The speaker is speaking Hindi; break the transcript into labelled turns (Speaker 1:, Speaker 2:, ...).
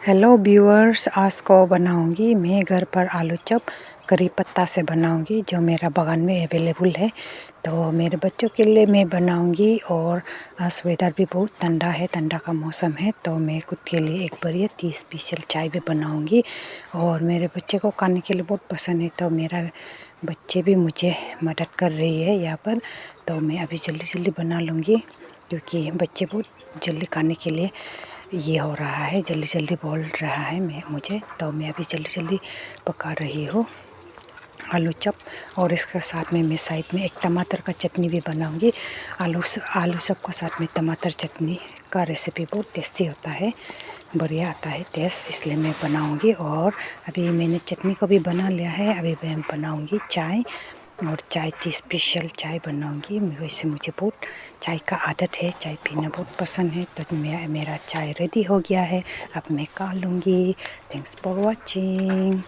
Speaker 1: हेलो व्यूअर्स, आज को बनाऊंगी मैं घर पर आलू चॉप करी पत्ता से बनाऊंगी, जो मेरा बागान में अवेलेबल है। तो मेरे बच्चों के लिए मैं बनाऊंगी, और आज वेदर भी बहुत ठंडा है, ठंडा का मौसम है। तो मैं खुद के लिए एक बढ़िया स्पेशल चाय भी बनाऊंगी, और मेरे बच्चे को खाने के लिए बहुत पसंद है। तो मेरा बच्चे भी मुझे मदद कर रही है यहाँ पर। तो मैं अभी जल्दी जल्दी बना लूँगी, क्योंकि बच्चे बहुत जल्दी खाने के लिए ये हो रहा है, जल्दी जल्दी बोल रहा है मुझे। तो मैं अभी जल्दी जल्दी पका रही हूँ आलू चॉप। और इसके साथ में मैं साइड में एक टमाटर का चटनी भी बनाऊंगी। आलू चॉप के साथ में टमाटर चटनी का रेसिपी बहुत टेस्टी होता है, बढ़िया आता है टेस्ट, इसलिए मैं बनाऊंगी। और अभी मैंने चटनी को भी बना लिया है। अभी मैं बनाऊंगी चाय, और चाय की स्पेशल चाय बनाऊंगी। वैसे मुझे बहुत चाय का आदत है, चाय पीना बहुत पसंद है। तो मेरा चाय रेडी हो गया है, अब मैं खा लूँगी। Thanks for watching.